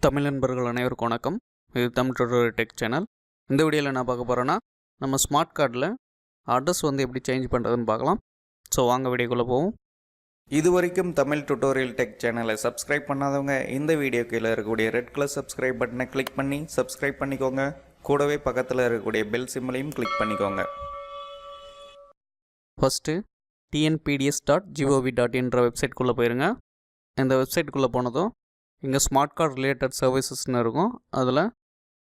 தமிழ் நண்பர்கள் அனைவருக்கும் வணக்கம். இது தமிழ் டுட்டோரியல் டெக் சேனல். இந்த வீடியோவில் என்ன பார்க்க போகிறோன்னா, நம்ம ஸ்மார்ட் கார்டில் அட்ரஸ் எப்படி சேஞ்ச் பண்ணுறதுன்னு பார்க்கலாம். ஸோ வாங்க வீடியோக்குள்ளே போவோம். இது வரைக்கும் தமிழ் டுட்டோரியல் டெக் சேனலை சப்ஸ்கிரைப் பண்ணாதவங்க இந்த வீடியோ கீழே இருக்கக்கூடிய ரெட் கலர் சப்ஸ்கிரைப் பட்டனை கிளிக் பண்ணி சப்ஸ்கிரைப் பண்ணிக்கோங்க. கூடவே பக்கத்தில் இருக்கக்கூடிய பெல் சிம்மலையும் கிளிக் பண்ணிக்கோங்க. ஃபஸ்ட்டு tnpds.gov.in வெப்சைட்குள்ளே போயிருங்க. இந்த வெப்சைட்டுக்குள்ளே போனதும் இங்கே ஸ்மார்ட் கார்டு ரிலேட்டட் சர்வீசஸ்னு இருக்கும். அதில்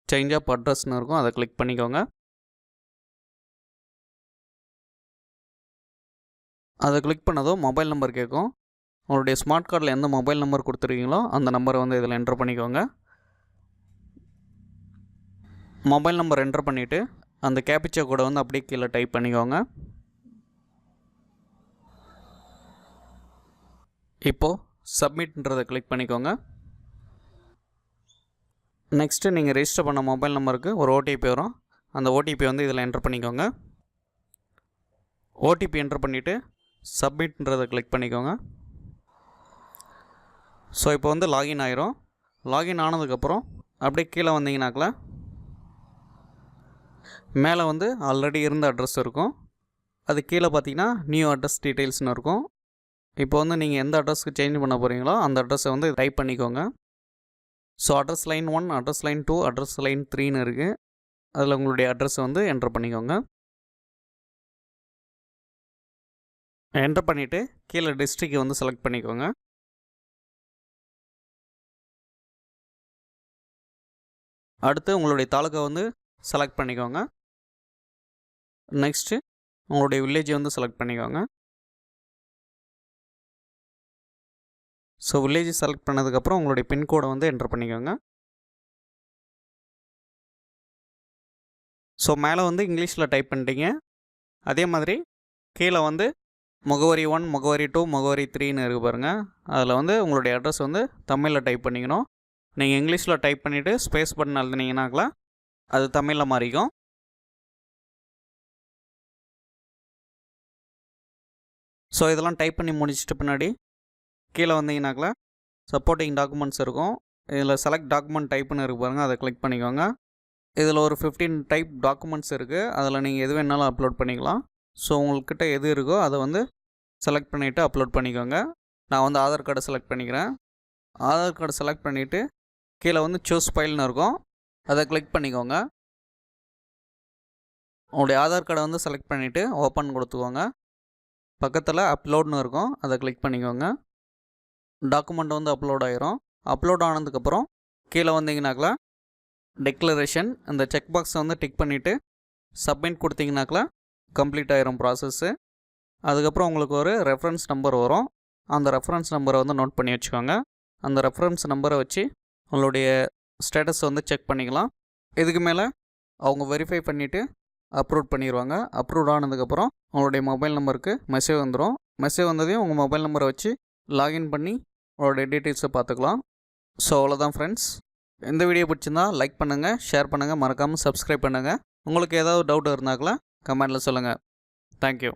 சேஞ்ச் ஆஃப் அட்ரஸ்னு இருக்கும். அதை கிளிக் பண்ணிக்கோங்க. அதை கிளிக் பண்ணதும் மொபைல் நம்பர் கேட்கும். உங்களுடைய ஸ்மார்ட் கார்டில் எந்த மொபைல் நம்பர் கொடுத்துருக்கீங்களோ அந்த நம்பரை இதில் என்டர் பண்ணிக்கோங்க. மொபைல் நம்பர் என்டர் பண்ணிவிட்டு அந்த கேப்சா கோடை அப்படியே கீழே டைப் பண்ணிக்கோங்க. இப்போது சப்மிட்ன்றதை கிளிக் பண்ணிக்கோங்க. நெக்ஸ்ட்டு நீங்கள் ரெஜிஸ்டர் பண்ண மொபைல் நம்பருக்கு ஒரு ஓடிபி வரும். அந்த ஓடிபி இதில் என்டர் பண்ணிக்கோங்க. ஓடிபி என்டர் பண்ணிவிட்டு சப்மிட்ன்றதை கிளிக் பண்ணிக்கோங்க. ஸோ இப்போ லாகின் ஆயிரும். லாகின் ஆனதுக்கப்புறம் அப்படியே கீழே வந்தீங்கன்னாக்கில் மேலே ஆல்ரெடி இருந்த அட்ரஸ் இருக்கும். அது கீழே பார்த்தீங்கன்னா நியூ அட்ரஸ் டீட்டெயில்ஸ்னு இருக்கும். இப்போ நீங்கள் எந்த அட்ரஸ்க்கு சேஞ்ச் பண்ண போகிறீங்களோ அந்த அட்ரஸை டைப் பண்ணிக்கோங்க. So address line 1, address line 2, address line 3ன்னு இருக்குது. அதில் உங்களுடைய அட்ரஸை என்டர் பண்ணிக்கோங்க. என்டர் பண்ணிவிட்டு கீழே டிஸ்ட்ரிக்ட் செலக்ட் பண்ணிக்கோங்க. அடுத்து உங்களுடைய தாலுக்கா செலக்ட் பண்ணிக்கோங்க. நெக்ஸ்ட்டு உங்களுடைய வில்லேஜை செலக்ட் பண்ணிக்கோங்க. ஸோ வில்லேஜ் செலக்ட் பண்ணதுக்கப்புறம் உங்களுடைய பின்கோடை என்டர் பண்ணிக்கோங்க. ஸோ மேலே இங்கிலீஷில் டைப் பண்ணிட்டீங்க. அதே மாதிரி கீழே முகவரி 1, முகவரி 2, முகவரி 3ன்னு இருக்குது பாருங்கள். அதில் உங்களுடைய அட்ரஸ் தமிழில் டைப் பண்ணிக்கணும். நீங்கள் இங்கிலீஷில் டைப் பண்ணிவிட்டு ஸ்பேஸ் பட்டன் எழுதுனீங்கன்னாக்கலாம் அது தமிழில் மாறிக்கும். ஸோ இதெல்லாம் டைப் பண்ணி முடிச்சிட்டு பின்னாடி கீழே வந்தீங்கன்னாக்கில் சப்போர்ட்டிங் டாக்குமெண்ட்ஸ் இருக்கும். இதில் செலக்ட் டாக்குமெண்ட் டைப்புன்னு இருக்குது பாருங்கள். அதை கிளிக் பண்ணிக்கோங்க. இதில் ஒரு 15 டைப் டாக்குமெண்ட்ஸ் இருக்குது. அதில் நீங்கள் எது வேணாலும் அப்லோட் பண்ணிக்கலாம். ஸோ உங்கள்கிட்ட எது இருக்கோ அதை செலக்ட் பண்ணிவிட்டு அப்லோட் பண்ணிக்கோங்க. நான் ஆதார் கார்டை செலக்ட் பண்ணிக்கிறேன். ஆதார் கார்டு செலக்ட் பண்ணிவிட்டு கீழே சூஸ் ஃபைல்னு இருக்கும். அதை கிளிக் பண்ணிக்கோங்க. உங்களுடைய ஆதார் கார்டை செலக்ட் பண்ணிவிட்டு ஓப்பன் கொடுத்துக்கோங்க. பக்கத்தில் அப்லோட்னு இருக்கும். அதை கிளிக் பண்ணிக்கோங்க. டாக்குமெண்ட் அப்லோட் ஆகிரும். அப்லோட் ஆனதுக்கப்புறம் கீழே வந்தீங்கன்னாக்கில் டிக்ளரேஷன் இந்த செக் பாக்ஸை டிக் பண்ணிவிட்டு சப்மிட் கொடுத்தீங்கன்னாக்கில் கம்ப்ளீட் ஆகிரும் ப்ராசஸ்ஸு. அதுக்கப்புறம் உங்களுக்கு ஒரு ரெஃபரன்ஸ் நம்பர் வரும். அந்த ரெஃபரன்ஸ் நம்பரை நோட் பண்ணி வச்சுக்கோங்க. அந்த ரெஃபரன்ஸ் நம்பரை வச்சு உங்களுடைய ஸ்டேட்டஸ் செக் பண்ணிக்கலாம். இதுக்கு மேலே அவங்க வெரிஃபை பண்ணிவிட்டு அப்ரூவ் பண்ணிடுவாங்க. அப்ரூவ் ஆனதுக்கப்புறம் உங்களுடைய மொபைல் நம்பருக்கு மெசேஜ் வந்துடும். மெசேஜ் வந்ததையும் உங்கள் மொபைல் நம்பரை வச்சு லாகின் பண்ணி உங்களுடைய டீட்டெயில்ஸை பார்த்துக்கலாம். ஸோ அவ்வளோதான் ஃப்ரெண்ட்ஸ். இந்த வீடியோ பிடிச்சிருந்தா லைக் பண்ணுங்கள், ஷேர் பண்ணுங்கள், மறக்காமல் சப்ஸ்கிரைப் பண்ணுங்கள். உங்களுக்கு ஏதாவது டவுட் இருந்தாங்களா கமெண்டில் சொல்லுங்கள். தேங்க்யூ.